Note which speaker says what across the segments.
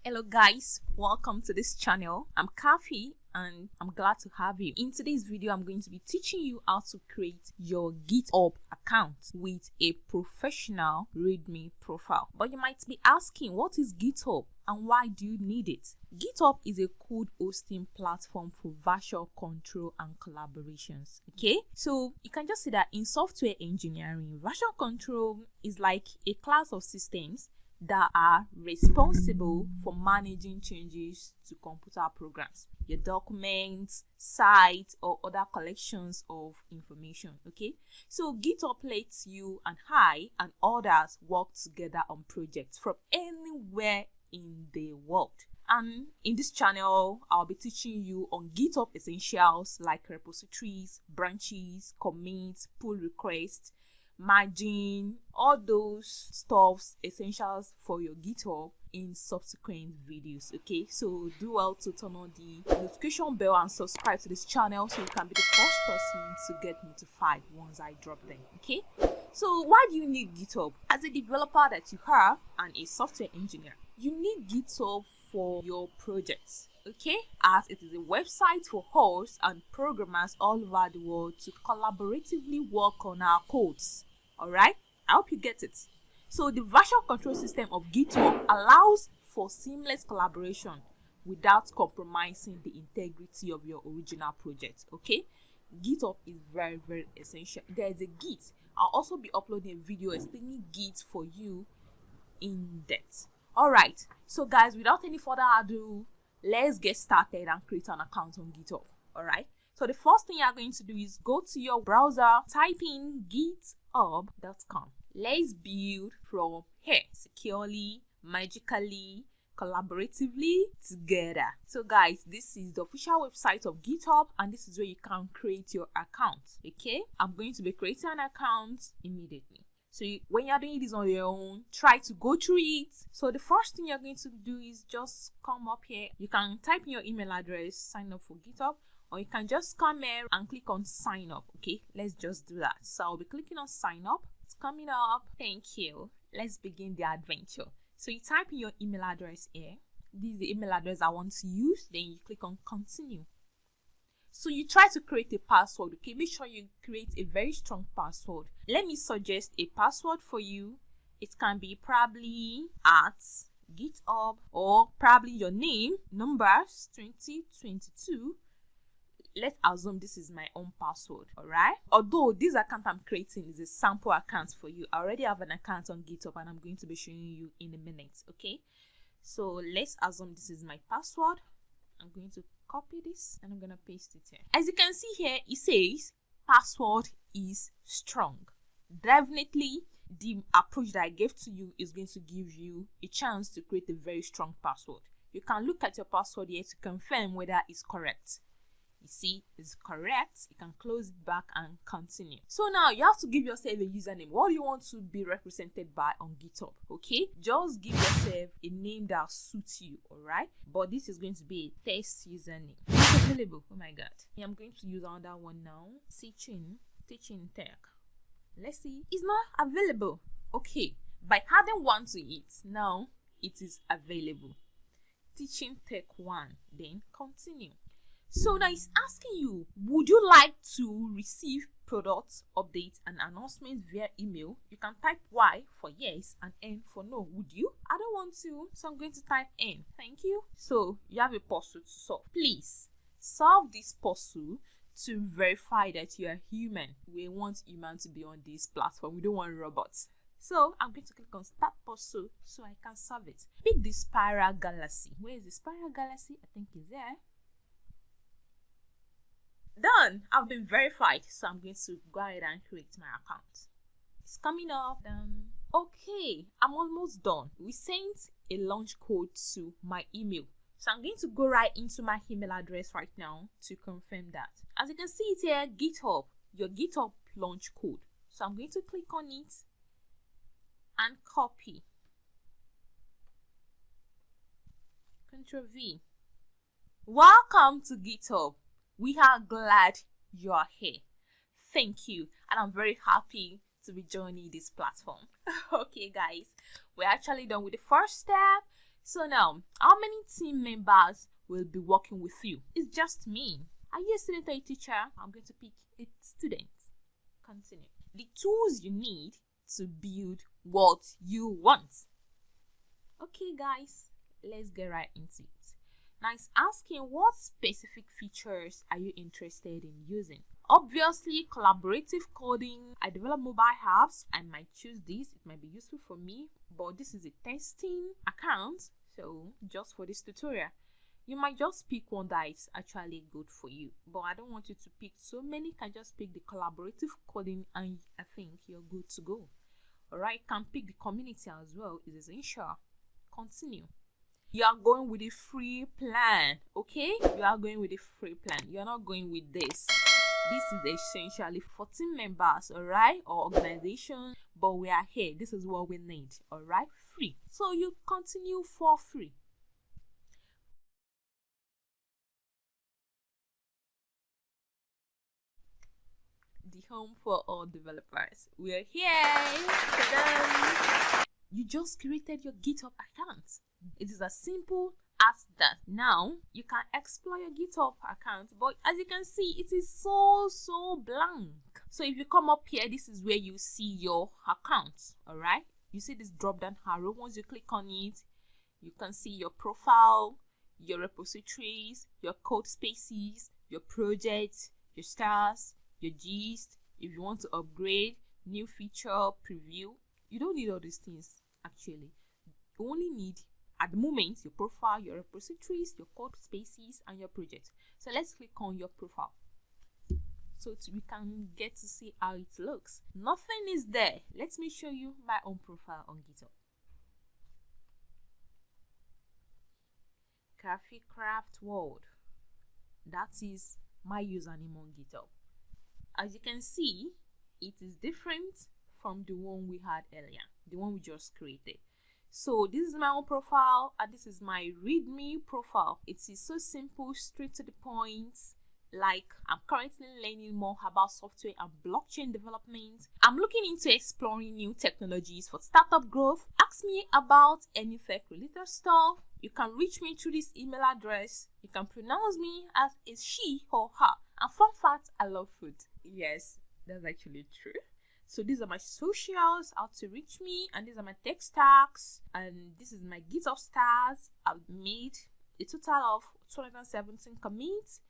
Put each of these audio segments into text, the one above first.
Speaker 1: Hello guys, welcome to this channel. I'm Kathy and I'm glad to have you. In today's video, I'm going to be teaching you how to create your GitHub account with a professional README profile. But you might be asking, what is GitHub and why do you need it? GitHub is a code hosting platform for version control and collaborations. Okay, so you can just see that in software engineering, version control is like a class of systems that are responsible for managing changes to computer programs, your documents, sites, or other collections of information. Okay, so GitHub lets you and I and others work together on projects from anywhere in the world. And in this channel, I'll be teaching you on GitHub essentials like repositories, branches, commits, pull requests, margin, all those stuffs, essentials for your GitHub in subsequent videos. Okay, so do well to turn on the notification bell and subscribe to this channel so you can be the first person to get notified once I drop them. Okay, so why do you need GitHub? As a developer that you are and a software engineer, you need GitHub for your projects. Okay, as it is a website for hosts and programmers all over the world to collaboratively work on our codes. Alright, I hope you get it. So the version control system of GitHub allows for seamless collaboration without compromising the integrity of your original project. Okay, GitHub is very essential. There is a Git. I'll also be uploading a video explaining Git for you in depth. Alright, so guys, without any further ado, let's get started and create an account on GitHub. Alright, so the first thing you're going to do is go to your browser, type in github.com. Let's build from here securely, magically, collaboratively together. So guys, this is the official website of GitHub and this is where you can create your account. Okay, I'm going to be creating an account immediately. So when you're doing this on your own, try to go through it. So the first thing you're going to do is just come up here. You can type in your email address, sign up for GitHub, or you can just come here and click on sign up. Okay, let's just do that. So I'll be clicking on sign up. It's coming up. Thank you. Let's begin the adventure. So you type in your email address here. This is the email address I want to use. Then you click on continue. So you try to create a password. Okay, make sure you create a very strong password. Let me suggest a password for you. It can be probably at GitHub or probably your name, numbers 2022. Let's assume this is my own password. Alright, although this account I'm creating is a sample account for you, I already have an account on GitHub and I'm going to be showing you in a minute. Okay, so let's assume this is my password. I'm going to copy this and I'm going to paste it here. As you can see here, it says password is strong. Definitely the approach that I gave to you is going to give you a chance to create a very strong password. You can look at your password here to confirm whether it's correct. You see, it's correct. You can close it back and continue. So now you have to give yourself a username. What do you want to be represented by on GitHub? Okay, just give yourself a name that suits you. All right, but this is going to be a test username. It's available. Oh my god, I'm going to use another one now. Teaching tech. Let's see, it's not available. Okay, by adding one to it, now it is available. Teaching tech 1, then continue. So now it's asking you, would you like to receive products, updates, and announcements via email? You can type Y for yes and N for no. Would you? I don't want to, so I'm going to type N. Thank you. So you have a puzzle to solve. Please solve this puzzle to verify that you are human. We want humans to be on this platform. We don't want robots. So I'm going to click on start puzzle so I can solve it. Pick the spiral galaxy. Where is the spiral galaxy? I think it's there. Done. I've been verified, so I'm going to go ahead and create my account. It's coming up. Okay, I'm almost done. We sent a launch code to my email, so I'm going to go right into my email address right now to confirm that. As you can see it here, GitHub, your GitHub launch code. So I'm going to click on it and copy. Ctrl V. Welcome to GitHub. We are glad you are here. Thank you, and I'm very happy to be joining this platform. Okay guys, we're actually done with the first step. So now, how many team members will be working with you? It's just me. Are you a student or a teacher? I'm going to pick a student. Continue. The tools you need to build what you want. Okay guys, let's get right into it. Now it's asking, what specific features are you interested in using? Obviously, collaborative coding. I develop mobile apps. I might choose this. It might be useful for me, but this is a testing account, so just for this tutorial. You might just pick one that is actually good for you, but I don't want you to pick so many. You can just pick the collaborative coding and I think you're good to go. Alright, you can pick the community as well. It is essential. Continue. You are going with a free plan, okay? You are going with a free plan. You are not going with this. This is essentially for team members, alright, or organization, but we are here. This is what we need, alright? Free. So you continue for free. The home for all developers. We are here. Ta-da! You just created your GitHub account. It is as simple as that. Now you can explore your GitHub account, but as you can see, it is so blank. So if you come up here, this is where you see your account. All right, you see this drop down arrow. Once you click on it, you can see your profile, your repositories, your code spaces, your projects, your stars, your gist. If you want to upgrade, new feature, preview, you don't need all these things actually. You only need, at the moment, your profile, your repositories, your code spaces, and your project. So let's click on your profile so we can get to see how it looks. Nothing is there. Let me show you my own profile on GitHub. Coffee Craft World. That is my username on GitHub. As you can see, it is different from the one we had earlier, the one we just created. So this is my own profile and this is my README profile. It is so simple, straight to the point. Like, I'm currently learning more about software and blockchain development. I'm looking into exploring new technologies for startup growth. Ask me about any tech related stuff. You can reach me through this email address. You can pronounce me as a she or her. And fun fact, I love food. Yes, that's actually true. So these are my socials, how to reach me, and these are my tech stacks, and this is my GitHub stars. I've made a total of 217 commits,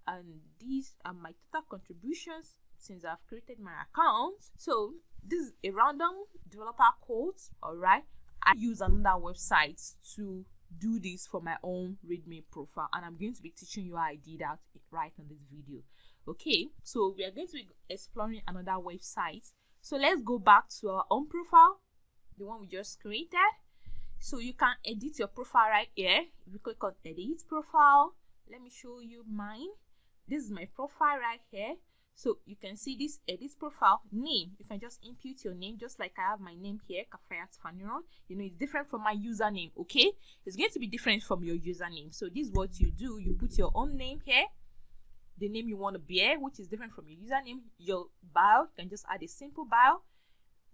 Speaker 1: and these are my total contributions since I've created my account. So this is a random developer code, alright. I use another website to do this for my own README profile, and I'm going to be teaching you how I did that right on this video. Okay, so we are going to be exploring another website. So let's go back to our own profile, the one we just created. So you can edit your profile right here. If you click on edit profile, let me show you mine. This is my profile right here. So you can see this edit profile name. You can just input your name, just like I have my name here, Kafayat Faniron. You know, it's different from my username, okay? It's going to be different from your username. So this is what you do. You put your own name here, the name you want to bear, which is different from your username. Your bio, you can just add a simple bio,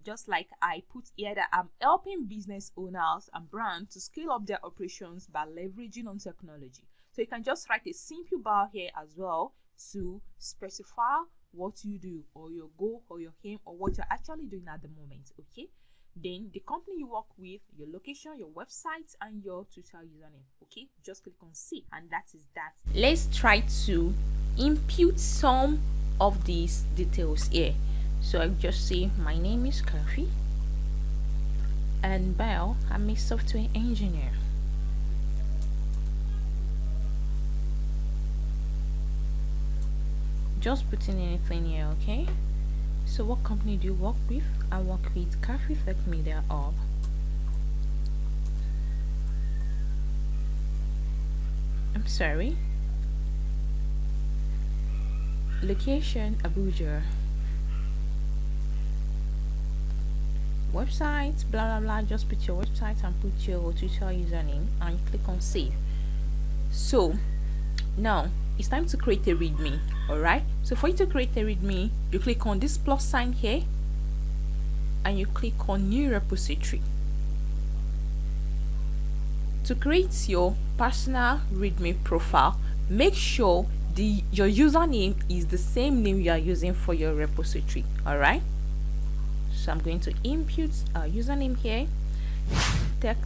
Speaker 1: just like I put here that I'm helping business owners and brands to scale up their operations by leveraging on technology. So you can just write a simple bio here as well to specify what you do, or your goal, or your aim, or what you're actually doing at the moment. Okay, then the company you work with, your location, your website, and your Twitter username. Okay, just click on save, and that is that. Let's try to input some of these details here. So I just say my name is Kafi, and bio, I'm a software engineer. Just putting anything here, okay? So what company do you work with? I work with Kafi Tech Media Hub. I'm sorry. Location Abuja. Website, blah blah blah. Just put your website and put your Twitter username and click on save. So now it's time to create a README. Alright, so for you to create a README, you click on this plus sign here and you click on new repository. To create your personal README profile, make sure your username is the same name you are using for your repository. All right, so I'm going to input a username here. Teaching tech,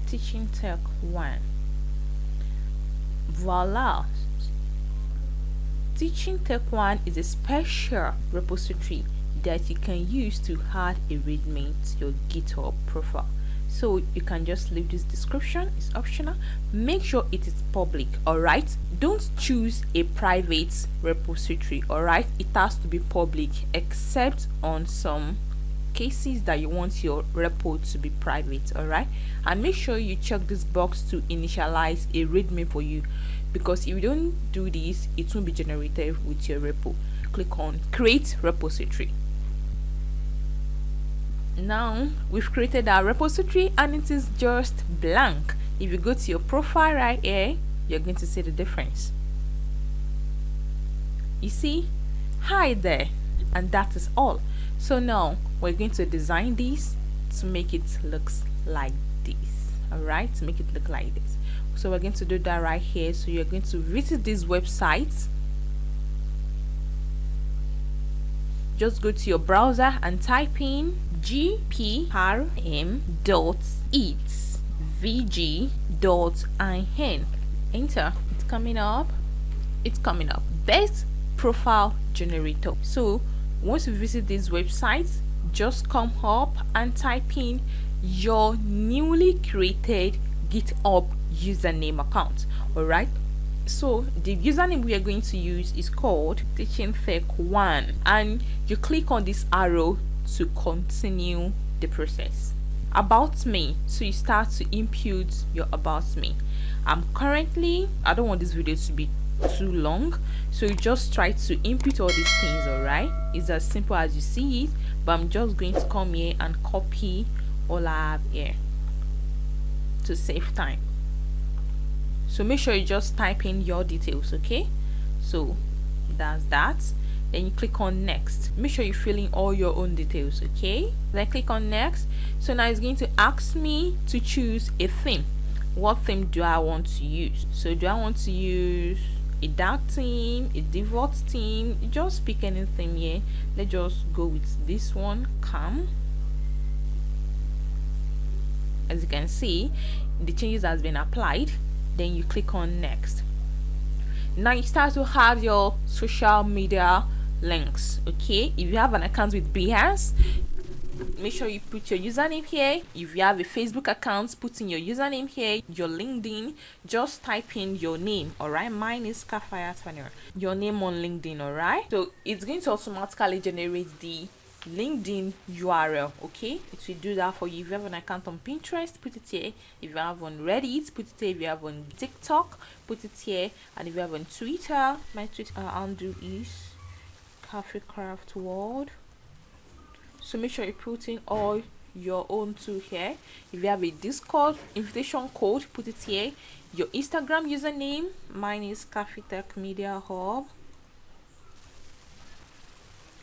Speaker 1: teaching tech 1. Voila, teaching tech 1 is a special repository that you can use to add a README to your GitHub profile. So you can just leave this description, it's optional. Make sure it is public. All right, don't choose a private repository. All right, it has to be public except on some cases that you want your repo to be private. All right, and make sure you check this box to initialize a README for you, because if you don't do this, it won't be generated with your repo. Click on create repository. Now we've created our repository and it is just blank. If you go to your profile right here, you're going to see the difference. You see, hi there, and that is all. So now we're going to design this to make it look like this. All right, to make it look like this. So we're going to do that right here. So you're going to visit this website. Just go to your browser and type in gprm.etsvg.in. Enter. It's coming up. Best profile generator. So once you visit these websites, just come up and type in your newly created GitHub username account. All right, so the username we are going to use is called teaching tech 1, and you click on this arrow to continue the process. About me, so you start to input your about me. I don't want this video to be too long, so you just try to input all these things. All right, it's as simple as you see it, but I'm just going to come here and copy all I have here to save time. So make sure you just type in your details. Okay, so that's that. Then you click on next. Make sure you fill in all your own details. Okay, then click on next. So now it's going to ask me to choose a theme. What theme do I want to use? So do I want to use a dark theme, a default theme? Just pick any theme here. Let's just go with this one, calm. As you can see, the changes has been applied. Then you click on next. Now you start to have your social media links. Okay, if you have an account with Behance, make sure you put your username here. If you have a Facebook account, put in your username here. Your LinkedIn, just type in your name. All right, mine is Kafaya Tanya. Your name on LinkedIn. All right, so it's going to automatically generate the LinkedIn URL. Okay, it will do that for you. If you have an account on Pinterest, put it here. If you have on Reddit, put it here. If you have on TikTok, put it here. And if you have on Twitter, my Twitter handle is Cafe Craft World. So make sure you put in all your own too here. If you have a Discord invitation code, put it here. Your Instagram username, mine is Cafe Tech Media Hub.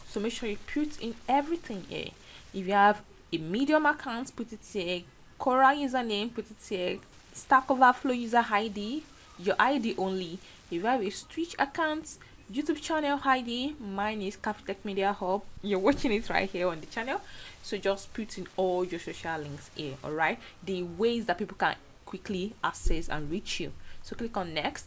Speaker 1: So make sure you put in everything here. If you have a Medium account, put it here. Quora username, put it here. Stack Overflow user ID, your ID only. If you have a Twitch account, YouTube channel ID, mine is Cafe Tech Media Hub. You're watching it right here on the channel. So just put in all your social links here. All right, the ways that people can quickly access and reach you. So click on next.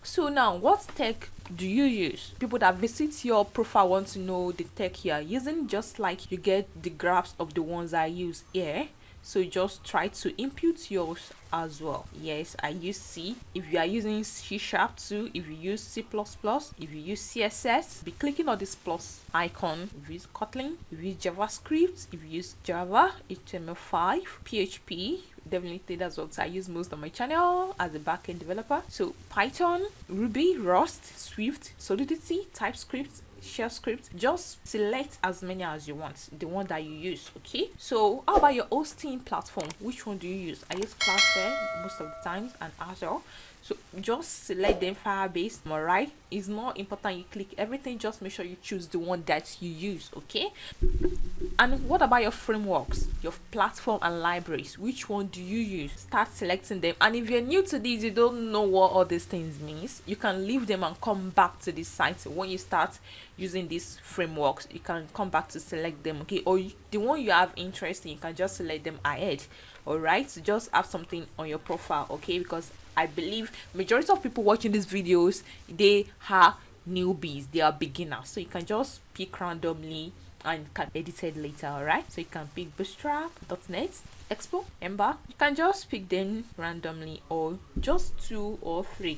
Speaker 1: So now, what tech do you use? People that visit your profile want to know the tech you are using, just like you get the graphs of the ones I use here. So just try to input yours as well. Yes, I use C. If you are using C# too, if you use C++, if you use CSS, be clicking on this plus icon. If you use Kotlin, if you use JavaScript, if you use Java, HTML5, PHP, definitely that's what I use most on my channel as a backend developer. So Python, Ruby, Rust, Swift, Solidity, TypeScript, Shell script, just select as many as you want, the one that you use. Okay, so how about your hosting platform? Which one do you use? I use Cloudflare most of the times and Azure. So just select the Firebase. All right, it's not important you click everything, just make sure you choose the one that you use. Okay. And what about your frameworks, your platform and libraries? Which one do you use? Start selecting them. And if you're new to these, you don't know what all these things means, you can leave them and come back to this site. When you start using these frameworks, you can come back to select them. Okay. Or the one you have interest in, you can just select them ahead. All right, so just have something on your profile. Okay, because I believe majority of people watching these videos, they are newbies, they are beginners, so you can just pick randomly and can edit it later. All right, so you can pick Bootstrap.net, Expo, Ember. You can just pick them randomly, or just 2 or 3.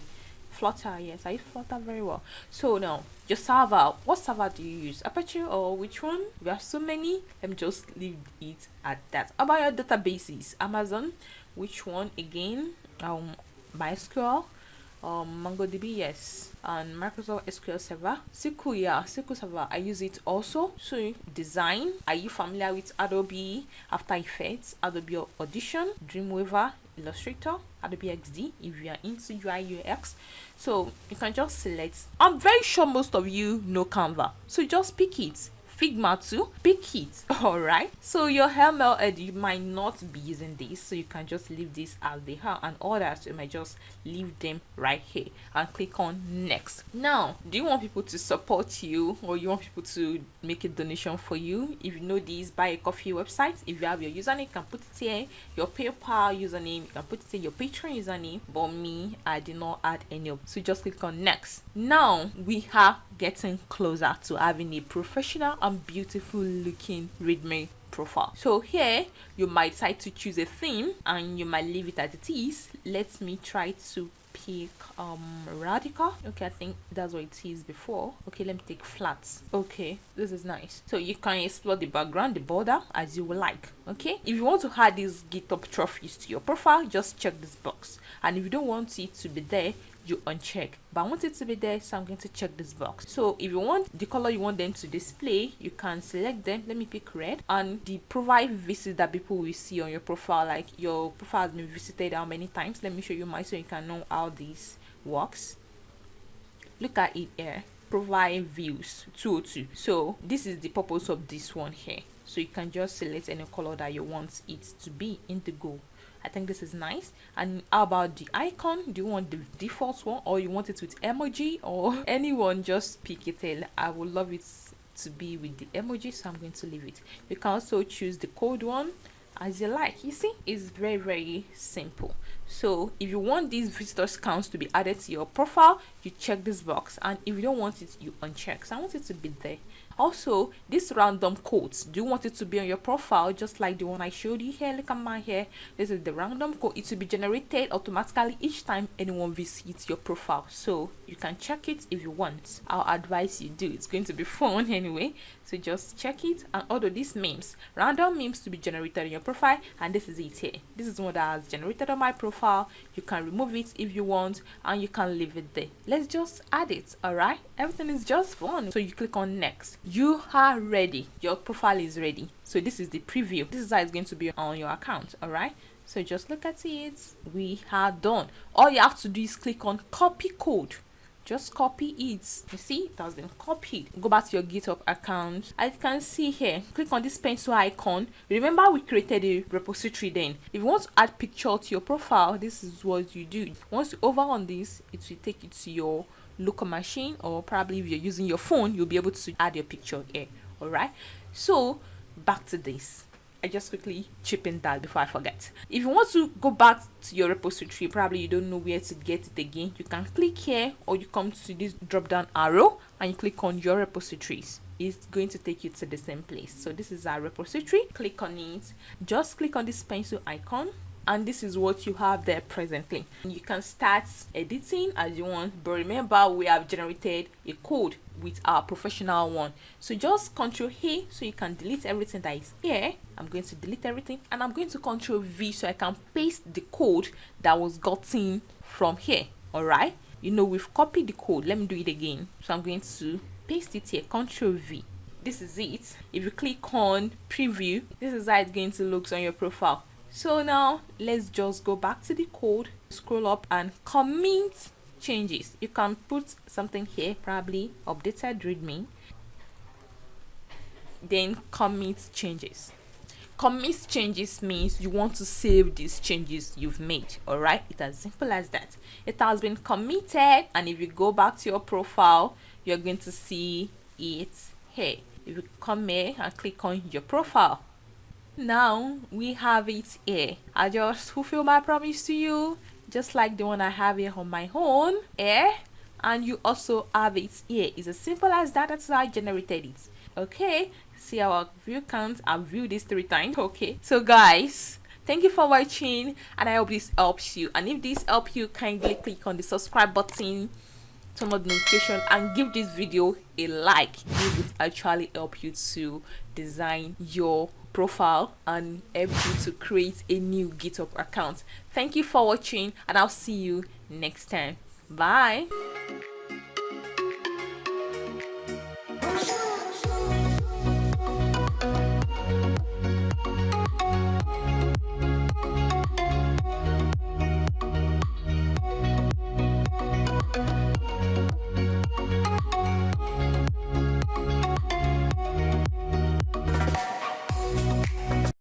Speaker 1: Flutter, yes, I use Flutter very well. So now your server, what server do you use? Apache or which one? We have so many. Let me just leave it at that. About your databases, Amazon, which one again? MySQL, MongoDB, yes, and Microsoft SQL Server. SQL, yeah, SQL Server, I use it also. So design, are you familiar with Adobe After Effects, Adobe Audition, Dreamweaver, Illustrator, Adobe XD if you are into UI UX? So you can just select. I'm very sure most of you know Canva, so just pick it. Figma too, pick it. All right, so your HTML editor, you might not be using this, so you can just leave this as they are, and others you might just leave them right here and click on next. Now, do you want people to support you, or you want people to make a donation for you? If you know this, buy a coffee website. If you have your username, you can put it here. Your PayPal username, you can put it here. Your Patreon username. But me, I did not add any of, so just click on next. Now we are getting closer to having a professional and beautiful looking README profile. So here you might decide to choose a theme and you might leave it as it is. Let me try to pick radical. Okay, I think that's what it is before. Okay, let me take flats. Okay, this is nice. So you can explore the background, the border as you would like. Okay, if you want to add these GitHub trophies to your profile, just check this box, and if you don't want it to be there, you uncheck. But I want it to be there, so I'm going to check this box. So if you want the color you want them to display, you can select them. Let me pick red. And the profile visit that people will see on your profile, like your profile has been visited how many times. Let me show you mine so you can know how this works. Look at it here. Profile views 202. So this is the purpose of this one here. So you can just select any color that you want it to be, indigo. I think this is nice. And how about the icon? Do you want the default one, or you want it with emoji, or anyone? Just pick it. I would love it to be with the emoji, so I'm going to leave it. You can also choose the code one as you like. You see, it's very, very simple. So if you want these visitors counts to be added to your profile, you check this box, and if you don't want it, you uncheck. So I want it to be there. Also, this random codes, do you want it to be on your profile just like the one I showed you here? Look at my hair. This is the random code. It will be generated automatically each time anyone visits your profile, so you can check it if you want. I'll advise you do. It's going to be fun anyway, so just check it. And although these memes, random memes to be generated on your profile, and this is it here. This is one that has generated on my profile. You can remove it if you want, and you can leave it there. Let's just add it. All right, everything is just fun. So you click on next. You are ready. Your profile is ready. So this is the preview. This is how it's going to be on your account. All right, so just look at it. We are done. All you have to do is click on copy code. Just copy it. You see, it has been copied. Go back to your GitHub account. As you can see here, click on this pencil icon. Remember, we created a repository then. If you want to add picture to your profile, this is what you do. Once you hover on this, it will take you to your local machine, or probably if you're using your phone, you'll be able to add your picture here. All right, so back to this. I just quickly chip in that before I forget. If you want to go back to your repository, probably you don't know where to get it again, you can click here, or you come to this drop down arrow and you click on your repositories. It's going to take you to the same place. So this is our repository. Click on it. Just click on this pencil icon, and this is what you have there presently. You can start editing as you want, but remember, we have generated a code with our professional one. So just Ctrl A so you can delete everything that is here. I'm going to delete everything, and I'm going to Ctrl V so I can paste the code that was gotten from here. All right, you know, we've copied the code. Let me do it again. So I'm going to paste it here. Ctrl V. This is it. If you click on preview, this is how it's going to look on your profile. So now let's just go back to the code. scroll up and commit changes. You can put something here, probably updated readme, then commit changes. Commit changes means you want to save these changes you've made. All right, it's as simple as that. It has been committed, and if you go back to your profile, you're going to see it here. If you come here and click on your profile, now we have it here. I just fulfill my promise to you, just like the one I have here on my own here, and you also have it here. It's as simple as that. That's how I generated it. Okay, see our view count. I've viewed this 3 times. Okay, so guys, thank you for watching, and I hope this helps you. And if this helps you, kindly click on the subscribe button, turn on the notification, and give this video a like. It would actually help you to design your profile and help you to create a new GitHub account. Thank you for watching, and I'll see you next time. Bye.